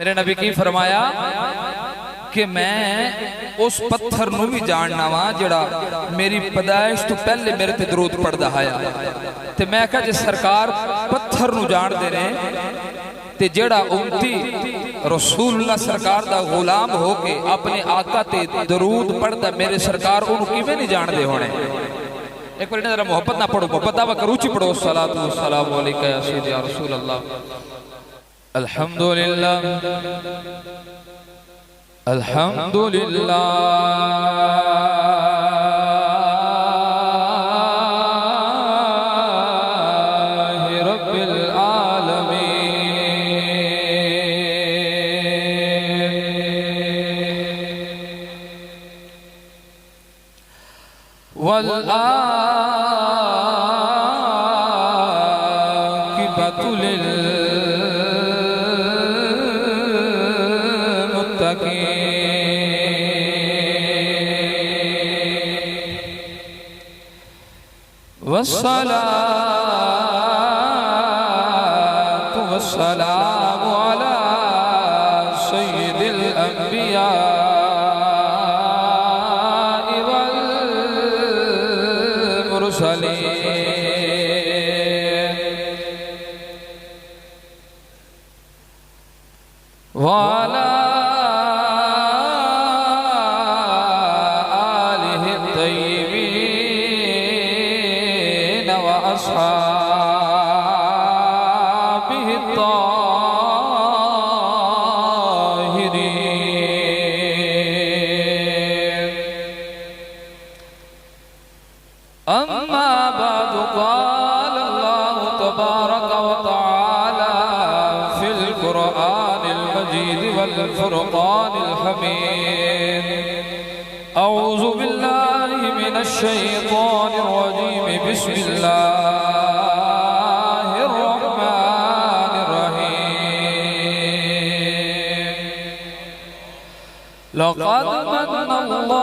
मेरे नबी की फरमाया कि मैं उस पत्थर नूं भी जानना वा जिहड़ा मेरी पैदाइश तो पहले मेरे ते दरूद पढ़दा आया। ते मैं कहा जे सरकार पत्थर नूं जानदे ने ते जिहड़ा उम्मती रसूलुल्लाह सरकार दा गुलाम होके अपने आका ते दरूद पढ़दा मेरे सरकार उन्होंने किवें नहीं जानदे होने। एक बार जरा मोहब्बत ना पढ़ो, मोहब्बत दा वकर ऊंची पढ़ो। सलातु वस्सलामु अलैका या सय्यदी या रसूल अल्लाह। अल्हम्दुलिल्लाह अल्हम्दुलिल्लाह रब्बिल आलमीन वल आकिबतु लिल वस्सलातु वस्सलामु अला सय्यिदिल अंबिया वल मुरसलीन वाला अस्हाबिहि त्ताहिरीन अम्मा बअदु क़ाल अल्लाहु तबारक व तआला फिल क़ुरआनिल मजीद वल फ़ुरक़ानिल हमीद अऊज़ु बिल्लाहि मिनश शैतानिर रजीम बिस्मिल्लाहिर रहमानिर रहीम लक़द मन्नल्लाहु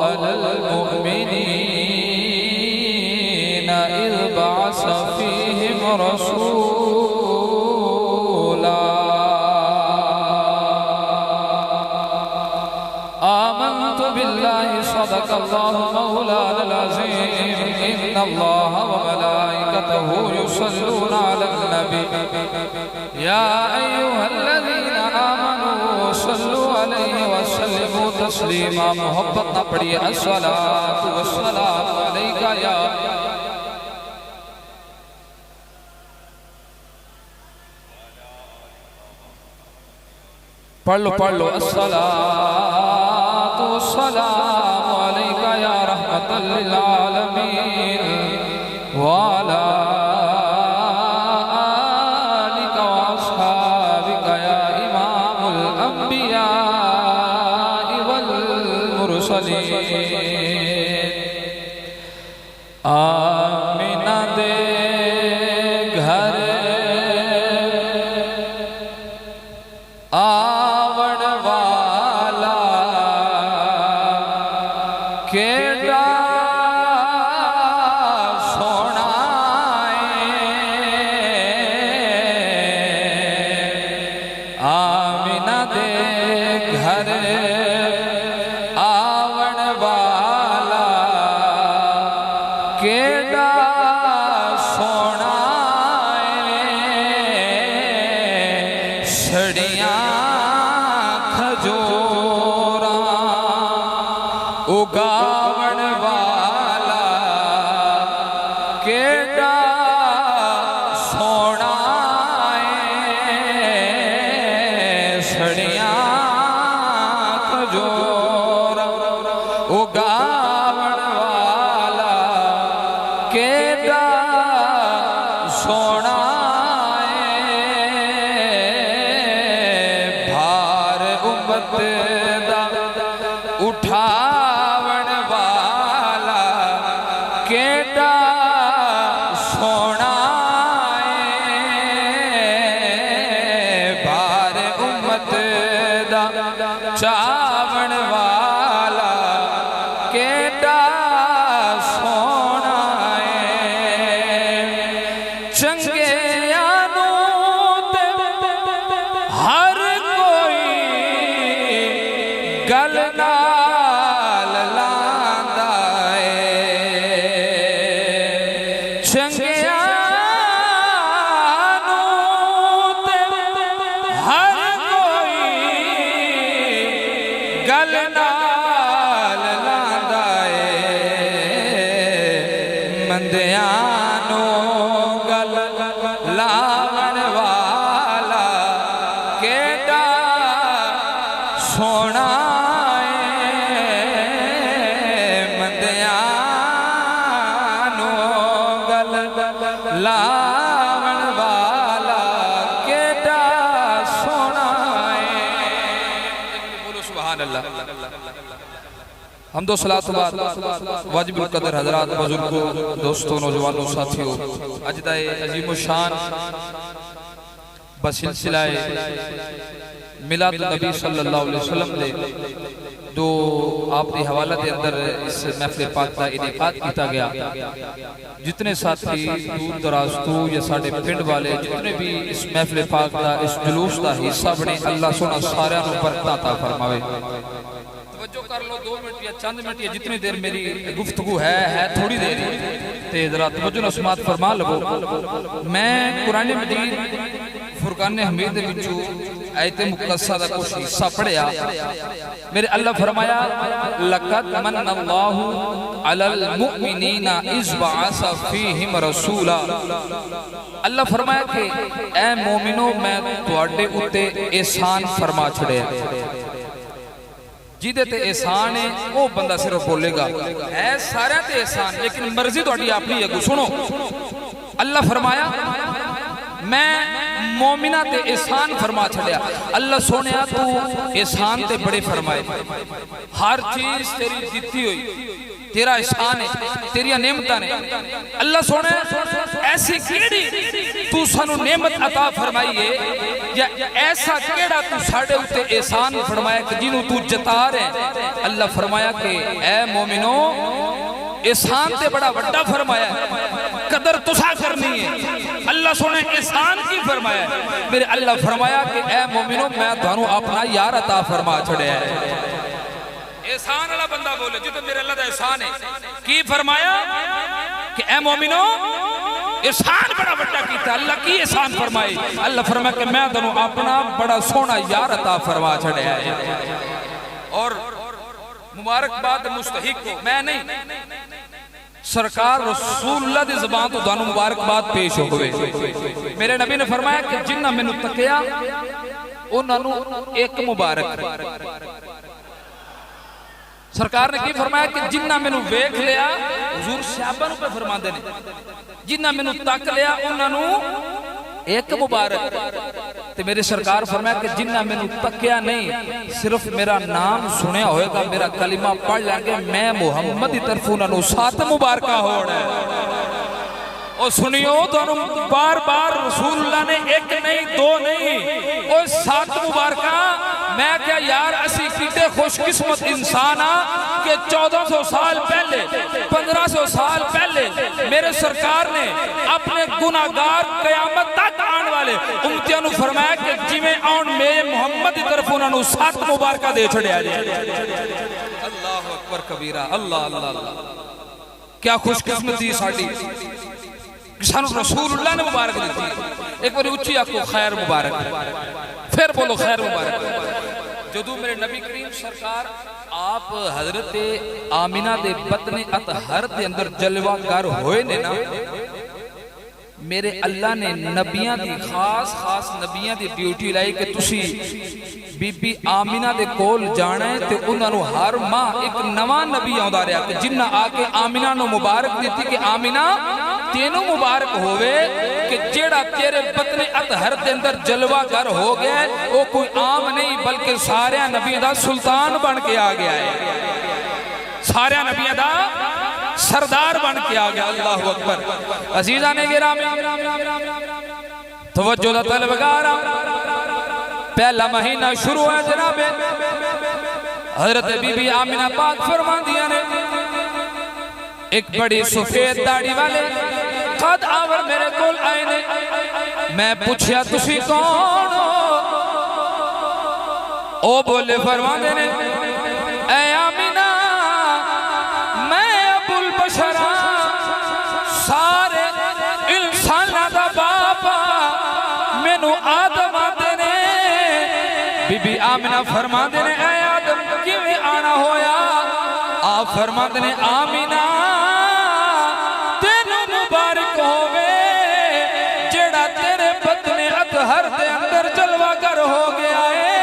अलल मुअमिनीना इज़ बअस फ़ीहिम रसूला आमन्तु बिल्लाहि सदक़ल्लाहु मौलानल अज़ीम इन्नल्लाहा व मलाइकतहु युसल्लूना अलन नबी या अय्युहल्लज़ीना आमनू सल्लु अलैहि व सल्लिमू तस्लीमा। मोहब्बत ना पढ़िए अस्सलातु वस्सलामु अलैका या पढ़ लो अस्सलातु वस्सलामु अलैका या रहमतल लिल आलमीन व अला आलिका व अस्हाबिका या इमामुल अंबिया वल मुरसलीन। आमिना दे घर आवण वाला केड़ा सोना आमिना दे घर आवण वाला केड़ा सोना सड़ियां खजोरा उगावण वाला केड़ा सोना सड़ियां खजोरा उगावण वाला केड़ा सोना दा उठावण वाला केड़ा सोना भार उम्मत दा चावण वाला केड़ा सोना चंगे आनू गल नाल लांदा चंगिया हर कोई गल नाल लांदा मंदिया गल लावन वाला केड़ा सोना मंदिया गल लावन वाला केड़ा सोना बोलो सुभान अल्लाह। हमदो सलात बाद वाजिबुल कदर हजरात बुजुर्गों दोस्तों नौजवानों साथियों अज दा अजीम शान बसिलसिला मिलाद नबी सल्लल्लाहु अलैहि वसल्लम दे जो आपके हवाला के अंदर इस महफिल पाक का इनेकाद किया गया। जितने साथी दूर दराज तो या साडे पिंड वाले जितने भी इस महफिल पाक का इस जुलूस का हिस्सा बने अल्लाह सोना सारियां नूं बरकत अता फरमावे। तवज्जो कर लो 2 मिनट या चंद मिनट या जितनी देर मेरी गुफ्तगू है थोड़ी देर ते जरा तवज्जो नाल समाअत फरमा लवो। मैं कुरान मजीद फुरकान हमीद दे विचों आयत मुकद्दसा दा कुछ हिस्सा पढ़िया। मेरे अल्लाह फरमाया लक़द मन्नल्लाहु अलल मुमिनीना इज़ बअसा फीहिम रसूला। अल्लाह फरमाया कि ए मोमिनो मैं तुहाडे उत्ते एहसान फरमा छड़िया। जिदे ते एहसान है वो बंदा सिर्फ बोलेगा है सारे ते एहसान लेकिन मर्जी तुहाडी अपनी है। सुनो अल्लाह फरमाया मैं मोमिना ते एहसान फरमा छड़िया। अल्लाह सोने तू एहसान ते बड़े फरमाए हर चीज तेरी दिती हुई तेरा एहसान है तेरिया नेमतां ने। अल्लाह सोने ऐसी केड़ी तू सानू नेमत अता फरमाई है या ऐसा केड़ा तू साडे उत्ते एहसान फरमाया कि जिन्हों तू जता रहे। अल्लाह फरमाया कि ए मोमिनो एहसान ते बड़ा वड्डा फरमाया कदर तुसा करनी है। अल्लाह सोने एहसान की फरमाया मेरे अल्लाह फरमाया कि ए मोमिनो मैं थानू अपना यार अता फरमा छड़िया है। एहसान वाला बंदा बोले जितो मेरे अल्लाह दा एहसान है की फरमाया कि ए मोमिनो एहसान बड़ा बड़ा कीता। अल्लाह की एहसान फरमाए अल्लाह फरमाया कि मैं थानू अपना बड़ा सोना यार अता फरमा छड़िया है। और मुबारकबाद मुस्तहिक को मैं नहीं सरकार रसूलुल्लाह दी ज़बान तो थानू मुबारकबाद पेश होवे। मेरे नबी ने फरमाया कि जिन्ना मैनू तकिया उन्हां नू एक मुबारक। सरकार ने की फरमाया कि जिन्ना मैनू वेख लिया हुजूर सहाबा नू पे फरमांदे ने जिन्ना मैनू तक लिया उन्हां नू एक मुबारक। ते मेरे सरकार फरमाया कि जिन्ना मैनू तकिया नहीं सिर्फ मेरा नाम सुनिया होएगा मेरा कलिमा पढ़ लेंगे मैं मुहम्मद की तरफ उन्होंने 7 मुबारक होना है। और सुनियो तो बार बार रसूलुल्लाह ने एक नहीं 2 नहीं और 7 मुबारक। मैं क्या यार असी कितने खुशकिस्मत इंसान आ कि 1400 साल पहले 1500 साल पहले मेरे सरकार ने अपने गुनाहगार कयामत तक आने वाले उम्मतियों को फरमाया कि जिवें आउण मेरे मुहम्मद की तरफ उन्होंने 7 मुबारक दे छड़िया। अल्लाहु अकबर कबीरा अल्लाह अल्लाह अल्लाह क्या खुशकिस्मती साडी सानू रसूलुल्लाह ने मुबारक दी। एक बार उच्ची आखो खैर मुबारक फिर बोलो खैर मुबारक। जदों मेरे नबी करीम सरकार आप हजरत आमिना दे बतने अतहर दे अंदर जलवागर होए ने ना मेरे अल्लाह ने नबियां दी खास खास नबियां दी ड्यूटी लाई कि तुसी बीबी आमिना दे कोल जाना है ते उन्हां नू हर माह एक नवा नबी आउंदा रहा कि जिन्ना आके आमिना नू मुबारक दी कि आमिना तेनू मुबारक होवे कि जेड़ा तेरे बतने अतहर दे अंदर जलवागर हो गया वो कोई आम नहीं बल्कि सारे नबियों दा सुल्तान बन के आ गया है। सारे नबियों दा सरदार बन के आ गया। अल्लाह अकबर। अजीजा ने गिरामी तवज्जो दा तलबगारा पहला महीना शुरू है जनाब हजरत बीबी आमिना पाक फरमांदियां ने एक बड़ी सफेद दाढ़ी वाले कद आवर मेरे कोल आए ने। मैं पूछया तुसी कौन हो? ओ बोले फरमांदे ने मैनू आदम आते ने बीबी आमिना फरमाते ने ऐ आदम किवें आना होया आप फरमाते ने आमिना तेनू मुबारक होवे जेड़ा तेरे बदने अतहर दे अंदर जलवा कर हो गया है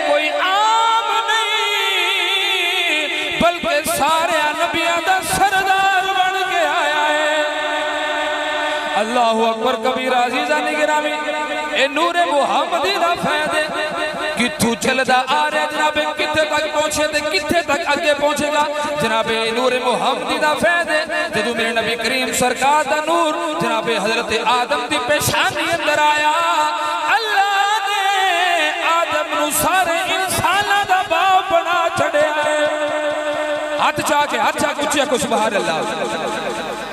कोई आम नहीं बल्कि सारे नबियां दा सरदार बन के आया है। अल्लाहु अकबर कबीरा अजीज़ान गिरामी ए नूरे मुहम्मदी दा फैदे किथू चलदा आ रहा जनाबे किथे तक पहुंचे ते किथे तक आगे पहुंचेगा जनाबे नूरे मुहम्मदी दा फैदे जदों मेरे नबी करीम सरकार दा नूर जनाबे हजरत आदम दी पेशानी अंदर आया अल्लाह ने आदम नू सारे इंसानां दा बाप बना छड़िया हाथ चा के उच्चा को सुभान अल्लाह।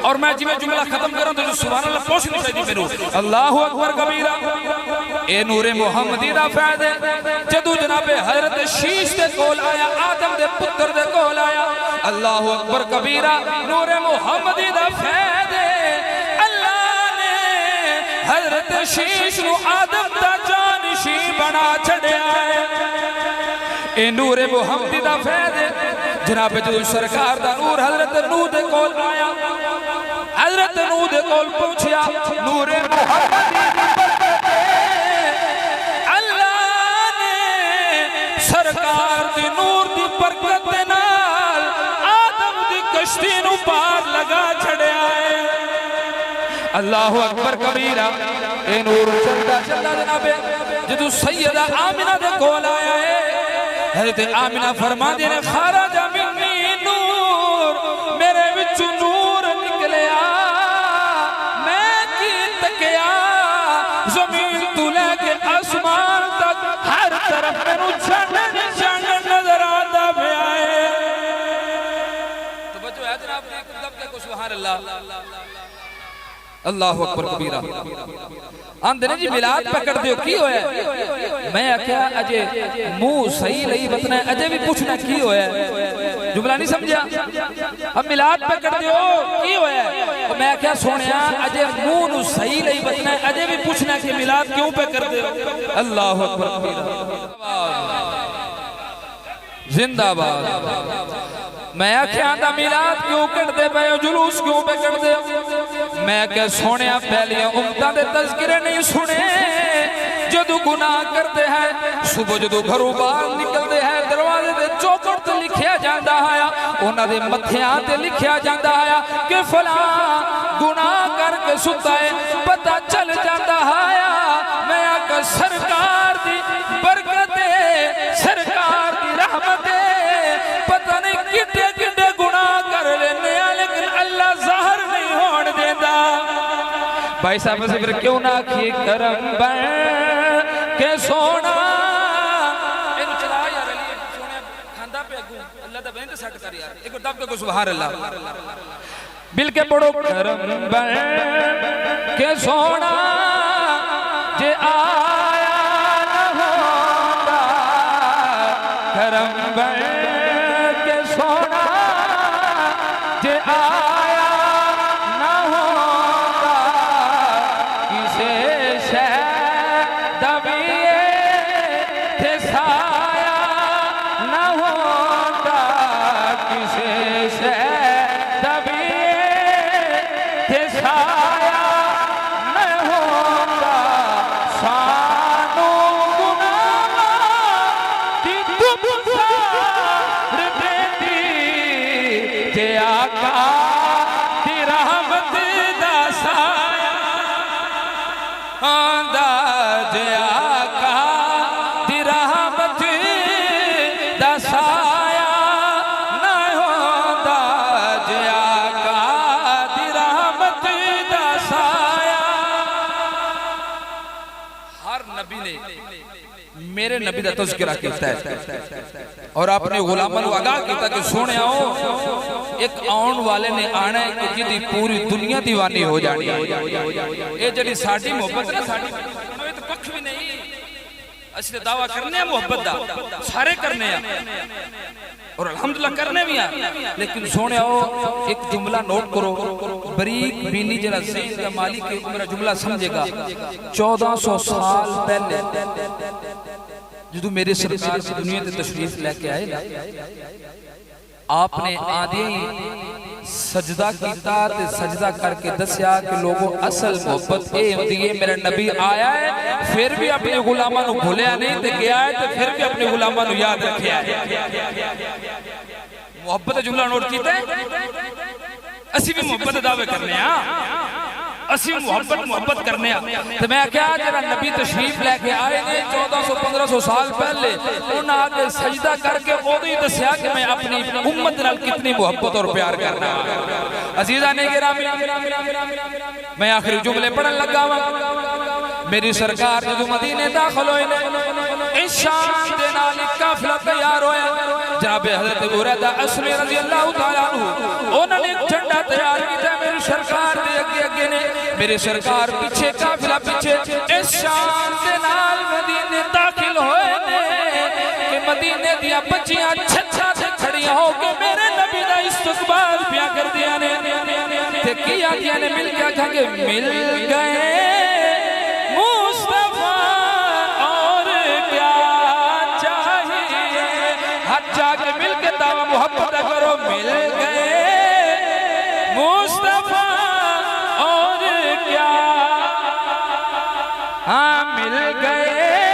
और मैं जिवें जुमला खत्म करा तो सुभान अल्लाह पहुंचनी चाहिए मेनू अल्लाहु अकबर कबीरा ए नूरे मुहम्मदी दा फैदे जदों जनाबे हजरत शीश दे कोल आया आदम दे पुत्र दे कोल आया अल्लाहु अकबर कबीरा नूरे मुहम्मदी दा फैदे अल्लाह ने हजरत शीश नू आदम दा जानशी बना छड़िया है ए नूरे मुहम्मदी दा फैदे जनाबे जदों सरकार दा नूर हजरत नूह दे कोल आया हजरत नूह दे कोल पहुंचया नूरे मुहम्मदी दी बरकत अल्लाह ने सरकार दी नूर दी बरकत दे नाल आदम दी कश्ती नू पार लगा छड़िया है। अल्लाहु अकबर कबीरा ए नूर चलदा चलदा जनाबे जदों सैयदा आमिना दे कोल आया है हजरत आमिना फरमांदी ने खारजा मिन्नी नूर मेरे विचों नूर निकलिया मैं की तकिया जमीन तू लेके आसमान तक हर तरफ मैनू चानन चानन नजर आता पिया है। तो बच्चों है जनाब ने दब के को सुभान अल्लाह अल्लाहु अकबर कबीरा आंदे ने जी मिलाद पकड़ दियो की होया मैं आख्या अजे मुंह सही नहीं बतना अजे भी पूछना की होया जुमला नहीं समझा अब मिलाद पकड़ दियो की होया और मैं आख्या सोनिया अजे मुंह नु सही नहीं बतना अजे भी पूछना कि मिलाद क्यों पे कर दियो। अल्लाहु अकबर कबीरा जिंदाबाद मैं आख्या आंदा मिलाद क्यों करदे पे जुलूस क्यों पे करदे मैं क्या सोने पहलियां उम्मतां दे तज़किरे नहीं सुने जदों गुनाह करते हैं सुबह जदों घरों बाहर निकलते हैं दरवाजे दे चौखट ते लिखिया जांदा है उन्हां दे मत्थियां ते लिखिया जांदा है कि फलां गुनाह करके सुता है पता चल जाता है मैं आका सरकार दी बरकत सरकार दी रहमत पता नहीं किड्डे किड्डे गुनाह कर लेने लेकिन अल्लाह ज़ाहिर नहीं होने देता। भाई साहब से फिर क्यों ना किए करम बन के सोना इन चला यार अली सोने खांदा पे अगू अल्लाह दा बेंद सेट कर यार एक दब के को सुभान अल्लाह बिल के पड़ो करम बन के सोना जे आया न होता करम बन के सोना जे आया न होता किसे शह दबिए थे साया न होता किसे शह दबिए थे साया न होता सानू गुनाह दी तुम सार देती जे आका दी रहमत दा साया आंदा जे आका दी रहमत दा साया न होंदा जे आका दी रहमत दा साया। हर नबी ने मेरे नबी दा तज़किरा कीता है और अपने गुलामां नूं आगाह कीता कि सोने आओ एक आउण वाले ने आना है कि जिहदी पूरी दुनिया दीवानी हो जानी है। ये जिहड़ी साडी मोहब्बत है साडी ये तो कख भी नहीं असली दावा करने मोहब्बत दा सारे करने और अल्हम्दुलिल्लाह करने भी आ। लेकिन सोने एक जुमला नोट करो, बरीक बीनी जरा ज़हन का मालिक है, मेरा जुमला समझेगा। 1400 साल पहले जो मेरे सरकार दुनिया ते तशरीफ लेके आए ना, आपने आदे सजदा कीता ते सजदा करके दसिया कि लोगों असल मोहब्बत ये होती है, मेरा नबी आया है फिर भी अपने गुलामां नूं भुलिया नहीं ते गया है ते फिर भी अपने गुलामां नूं याद रखिया है। मोहब्बत जुमला नोट कीता है। असी भी मोहब्बत दावे करने असी मोहब्बत करने तो मैं क्या जरा नबी तशरीफ लेके आए ने 1400-1500 साल पहले उन्हें आगे सजदा करके उदों ही दसिया कि मैं अपनी उम्मत नाल कितनी मोहब्बत और प्यार करना। अजीजा ने गिरामी मैं आखिरी जुमले पढ़न लगा वा। मेरी सरकार जो मदीने दाखिल होए ने इस शान दे नाल काफिला तैयार होया। जनाब हजरत बुरैदा असलमी रज़ी अल्लाह तआला अन्हु उन्होंने एक झंडा तैयार किया। मेरी सरकार दे अगे अगे ने, मेरे सरकार पीछे काफिला पीछे इस शान दे नाल मदीने दाखिल होए ने कि मदीने दियां बच्चियां छछा ते खड़ियां हो के मेरे नबी दा इस्तकबाल पिया कर दिया ने ते की आखियां ने मिल के आखेंगे मिल गए मुस्तफा और क्या चाहिए। हाथ जाके मिल के दावा मोहब्बत करो, मिल गए मुस्तफा और क्या, हाँ मिल गए